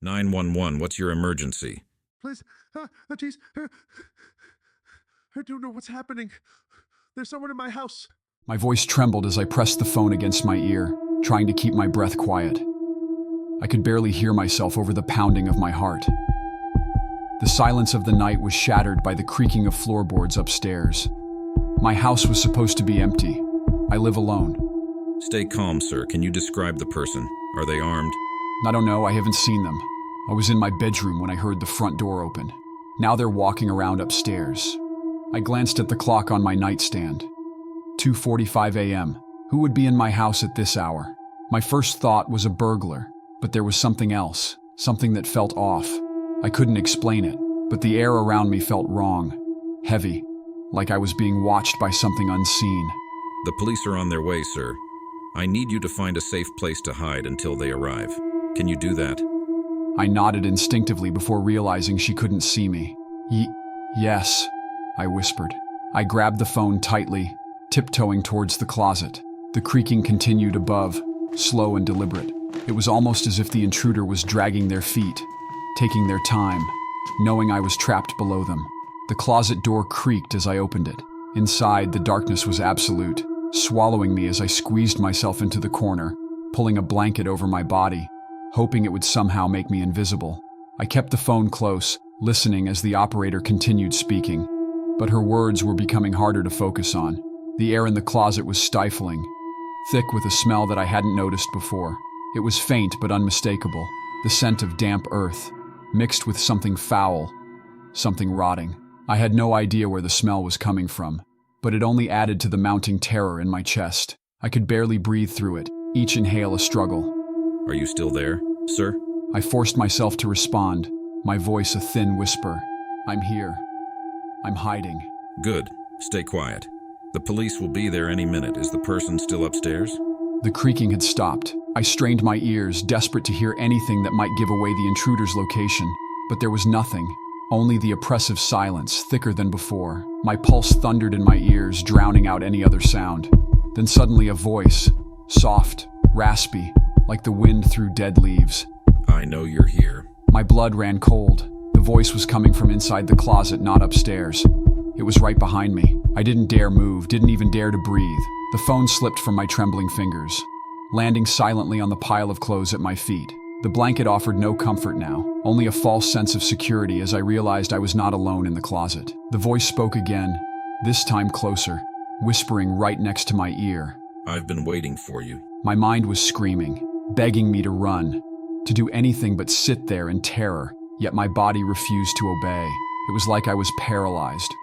911, what's your emergency? Please, geez, I don't know what's happening. There's someone in my house. My voice trembled as I pressed the phone against my ear, trying to keep my breath quiet. I could barely hear myself over the pounding of my heart. The silence of the night was shattered by the creaking of floorboards upstairs. My house was supposed to be empty. I live alone. Stay calm, sir. Can you describe the person? Are they armed? I don't know, I haven't seen them. I was in my bedroom when I heard the front door open. Now they're walking around upstairs. I glanced at the clock on my nightstand. 2:45 a.m. Who would be in my house at this hour? My first thought was a burglar, but there was something else, something that felt off. I couldn't explain it, but the air around me felt wrong, heavy, like I was being watched by something unseen. The police are on their way, sir. I need you to find a safe place to hide until they arrive. Can you do that? I nodded instinctively before realizing she couldn't see me. Yes, I whispered. I grabbed the phone tightly, tiptoeing towards the closet. The creaking continued above, slow and deliberate. It was almost as if the intruder was dragging their feet, taking their time, knowing I was trapped below them. The closet door creaked as I opened it. Inside, the darkness was absolute, swallowing me as I squeezed myself into the corner, pulling a blanket over my body, hoping it would somehow make me invisible. I kept the phone close, listening as the operator continued speaking, but her words were becoming harder to focus on. The air in the closet was stifling, thick with a smell that I hadn't noticed before. It was faint but unmistakable, the scent of damp earth, mixed with something foul, something rotting. I had no idea where the smell was coming from, but it only added to the mounting terror in my chest. I could barely breathe through it, each inhale a struggle. Are you still there, sir? I forced myself to respond, my voice a thin whisper. I'm here. I'm hiding. Good. Stay quiet. The police will be there any minute. Is the person still upstairs? The creaking had stopped. I strained my ears, desperate to hear anything that might give away the intruder's location. But there was nothing, only the oppressive silence, thicker than before. My pulse thundered in my ears, drowning out any other sound. Then suddenly a voice, soft, raspy, like the wind through dead leaves. I know you're here. My blood ran cold. The voice was coming from inside the closet, not upstairs. It was right behind me. I didn't dare move, didn't even dare to breathe. The phone slipped from my trembling fingers, landing silently on the pile of clothes at my feet. The blanket offered no comfort now, only a false sense of security as I realized I was not alone in the closet. The voice spoke again, this time closer, whispering right next to my ear. I've been waiting for you. My mind was screaming, begging me to run, to do anything but sit there in terror, yet my body refused to obey. It was like I was paralyzed,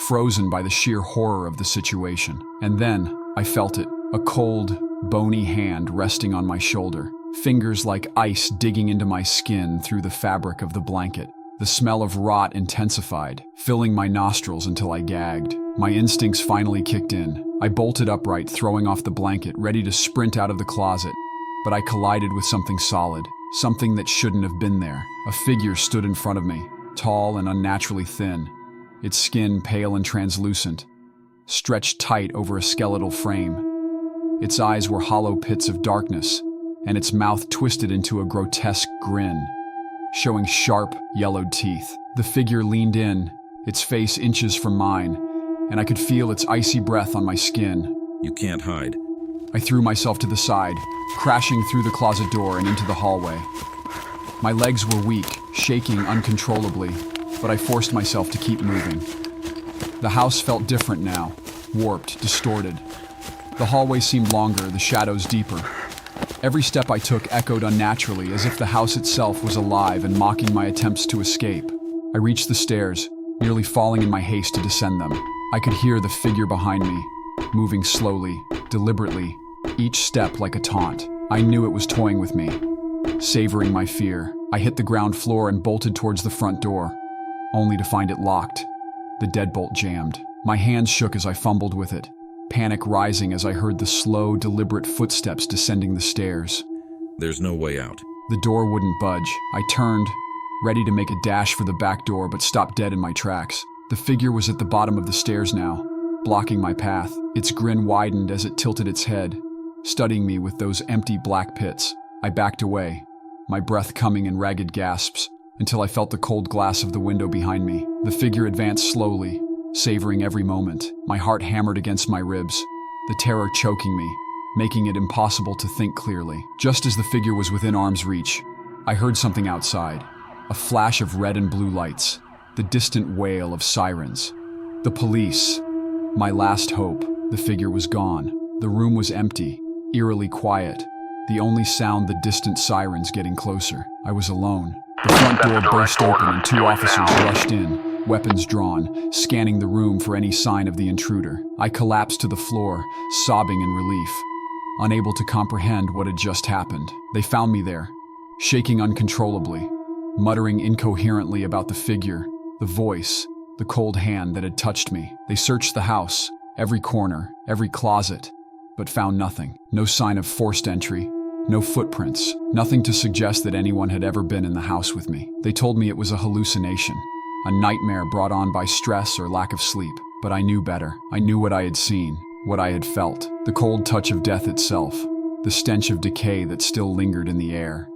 frozen by the sheer horror of the situation. And then, I felt it, a cold, bony hand resting on my shoulder, fingers like ice digging into my skin through the fabric of the blanket. The smell of rot intensified, filling my nostrils until I gagged. My instincts finally kicked in. I bolted upright, throwing off the blanket, ready to sprint out of the closet. But I collided with something solid, something that shouldn't have been there. A figure stood in front of me, tall and unnaturally thin, its skin pale and translucent, stretched tight over a skeletal frame. Its eyes were hollow pits of darkness, and its mouth twisted into a grotesque grin, showing sharp, yellowed teeth. The figure leaned in, its face inches from mine, and I could feel its icy breath on my skin. You can't hide. I threw myself to the side, crashing through the closet door and into the hallway. My legs were weak, shaking uncontrollably, but I forced myself to keep moving. The house felt different now, warped, distorted. The hallway seemed longer, the shadows deeper. Every step I took echoed unnaturally, as if the house itself was alive and mocking my attempts to escape. I reached the stairs, nearly falling in my haste to descend them. I could hear the figure behind me, moving slowly, deliberately, each step like a taunt. I knew it was toying with me, savoring my fear. I hit the ground floor and bolted towards the front door, only to find it locked, the deadbolt jammed. My hands shook as I fumbled with it, panic rising as I heard the slow, deliberate footsteps descending the stairs. There's no way out. The door wouldn't budge. I turned, ready to make a dash for the back door, but stopped dead in my tracks. The figure was at the bottom of the stairs now, blocking my path. Its grin widened as it tilted its head, studying me with those empty black pits. I backed away, my breath coming in ragged gasps, until I felt the cold glass of the window behind me. The figure advanced slowly, savoring every moment. My heart hammered against my ribs, the terror choking me, making it impossible to think clearly. Just as the figure was within arm's reach, I heard something outside, a flash of red and blue lights, the distant wail of sirens. The police. My last hope. The figure was gone. The room was empty, eerily quiet. The only sound the distant sirens getting closer. I was alone. The front door burst open and 2 officers rushed in, weapons drawn, scanning the room for any sign of the intruder. I collapsed to the floor, sobbing in relief, unable to comprehend what had just happened. They found me there, shaking uncontrollably, muttering incoherently about the figure, the voice, the cold hand that had touched me. They searched the house, every corner, every closet, but found nothing. No sign of forced entry, no footprints, nothing to suggest that anyone had ever been in the house with me. They told me it was a hallucination, a nightmare brought on by stress or lack of sleep. But I knew better. I knew what I had seen, what I had felt, the cold touch of death itself, the stench of decay that still lingered in the air.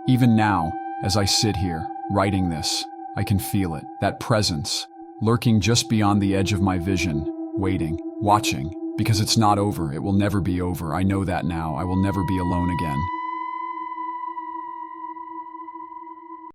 Even now, as I sit here, writing this, I can feel it, that presence, lurking just beyond the edge of my vision, waiting, watching, because it's not over, it will never be over. I know that now. I will never be alone again.